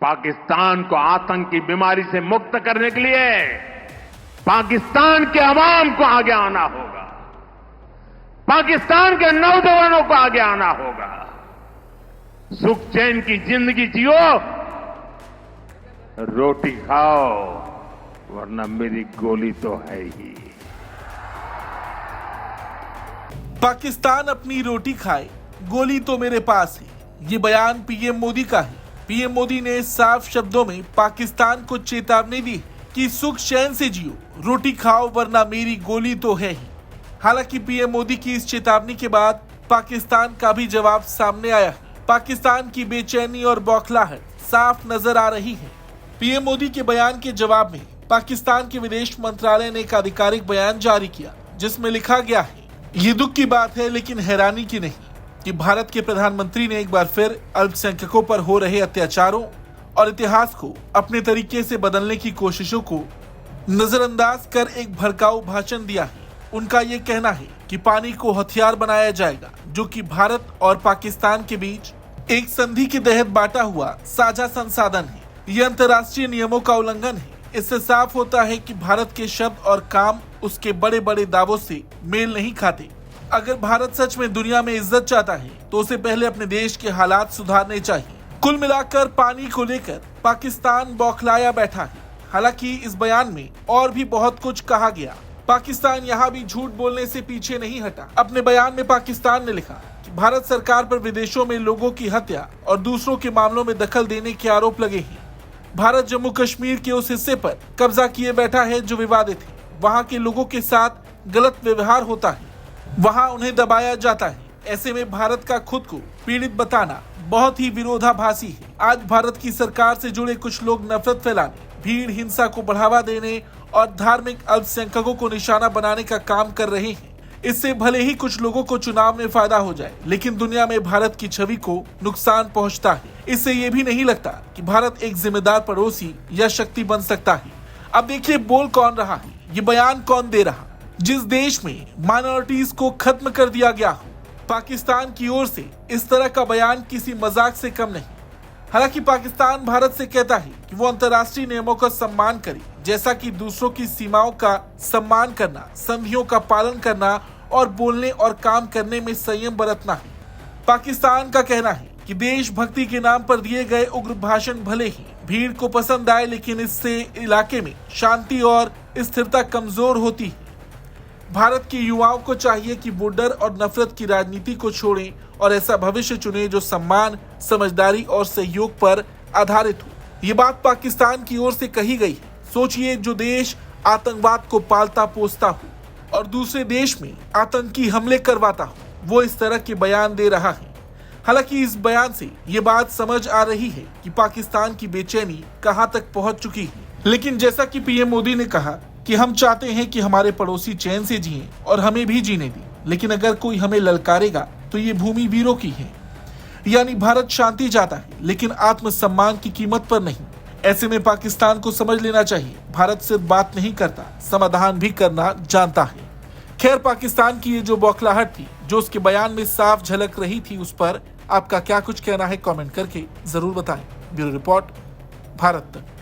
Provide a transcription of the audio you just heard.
पाकिस्तान को आतंक की बीमारी से मुक्त करने के लिए पाकिस्तान के अवाम को आगे आना होगा, पाकिस्तान के नौजवानों को आगे आना होगा। सुख चैन की जिंदगी जियो, रोटी खाओ, वरना मेरी गोली तो है ही। पाकिस्तान अपनी रोटी खाए, गोली तो मेरे पास है, ये बयान पीएम मोदी का है। पीएम मोदी ने साफ शब्दों में पाकिस्तान को चेतावनी दी कि सुख चैन से जियो, रोटी खाओ, वरना मेरी गोली तो है ही। हालांकि पीएम मोदी की इस चेतावनी के बाद पाकिस्तान का भी जवाब सामने आया है। पाकिस्तान की बेचैनी और बौखलाहट साफ नजर आ रही है। पीएम मोदी के बयान के जवाब में पाकिस्तान के विदेश मंत्रालय ने एक आधिकारिक बयान जारी किया, जिसमें लिखा गया है, ये दुख की बात है लेकिन हैरानी की नहीं कि भारत के प्रधानमंत्री ने एक बार फिर अल्पसंख्यकों पर हो रहे अत्याचारों और इतिहास को अपने तरीके से बदलने की कोशिशों को नजरअंदाज कर एक भड़काऊ भाषण दिया है। उनका ये कहना है कि पानी को हथियार बनाया जाएगा, जो कि भारत और पाकिस्तान के बीच एक संधि के तहत बांटा हुआ साझा संसाधन है। यह अंतर्राष्ट्रीय नियमों का उल्लंघन है। इससे साफ होता है कि भारत के शब्द और काम उसके बड़े बड़े दावों से मेल नहीं खाते। अगर भारत सच में दुनिया में इज्जत चाहता है तो उसे पहले अपने देश के हालात सुधारने चाहिए। कुल मिलाकर पानी को लेकर पाकिस्तान बौखलाया बैठा है। हालांकि इस बयान में और भी बहुत कुछ कहा गया। पाकिस्तान यहाँ भी झूठ बोलने से पीछे नहीं हटा। अपने बयान में पाकिस्तान ने लिखा कि भारत सरकार पर विदेशों में लोगों की हत्या और दूसरों के मामलों में दखल देने के आरोप लगे हैं। भारत जम्मू कश्मीर के उस हिस्से पर कब्जा किए बैठा है जो विवादित है। वहाँ के लोगों के साथ गलत व्यवहार होता है, वहाँ उन्हें दबाया जाता है। ऐसे में भारत का खुद को पीड़ित बताना बहुत ही विरोधाभासी है। आज भारत की सरकार से जुड़े कुछ लोग नफरत फैलाने, भीड़ हिंसा को बढ़ावा देने और धार्मिक अल्पसंख्यकों को निशाना बनाने का काम कर रहे हैं। इससे भले ही कुछ लोगों को चुनाव में फायदा हो जाए, लेकिन दुनिया में भारत की छवि को नुकसान पहुंचता है। इससे ये भी नहीं लगता कि भारत एक जिम्मेदार पड़ोसी या शक्ति बन सकता है। अब देखिए बोल कौन रहा है, ये बयान कौन दे रहा। जिस देश में माइनॉरिटीज को खत्म कर दिया गया हो, पाकिस्तान की ओर से इस तरह का बयान किसी मजाक से कम नहीं। हालांकि पाकिस्तान भारत से कहता है कि वो अंतर्राष्ट्रीय नियमों का सम्मान करे, जैसा कि दूसरों की सीमाओं का सम्मान करना, संधियों का पालन करना और बोलने और काम करने में संयम बरतना है। पाकिस्तान का कहना है कि देशभक्ति के नाम पर दिए गए उग्र भाषण भले ही भीड़ को पसंद आए, लेकिन इससे इलाके में शांति और स्थिरता कमजोर होती है। भारत के युवाओं को चाहिए कि वो डर और नफरत की राजनीति को छोड़ें और ऐसा भविष्य चुने जो सम्मान, समझदारी और सहयोग पर आधारित हो। ये बात पाकिस्तान की ओर से कही गई है। सोचिए, जो देश आतंकवाद को पालता पोसता हो और दूसरे देश में आतंकी हमले करवाता हो, वो इस तरह के बयान दे रहा है। हालांकि इस बयान से ये बात समझ आ रही है कि पाकिस्तान की बेचैनी कहां तक पहुंच चुकी है। लेकिन जैसा कि पीएम मोदी ने कहा कि हम चाहते हैं कि हमारे पड़ोसी चैन से जिएं और हमें भी जीने दें, लेकिन अगर कोई हमें ललकारेगा तो ये भूमि वीरों की है। यानी भारत शांति चाहता है, लेकिन आत्मसम्मान की कीमत पर नहीं। ऐसे में पाकिस्तान को समझ लेना चाहिए, भारत सिर्फ बात नहीं करता, समाधान भी करना जानता है। खैर, पाकिस्तान की ये जो बौखलाहट थी, जो उसके बयान में साफ झलक रही थी, उस पर आपका क्या कुछ कहना है कमेंट करके जरूर बताएं। ब्यूरो रिपोर्ट, भारत तक।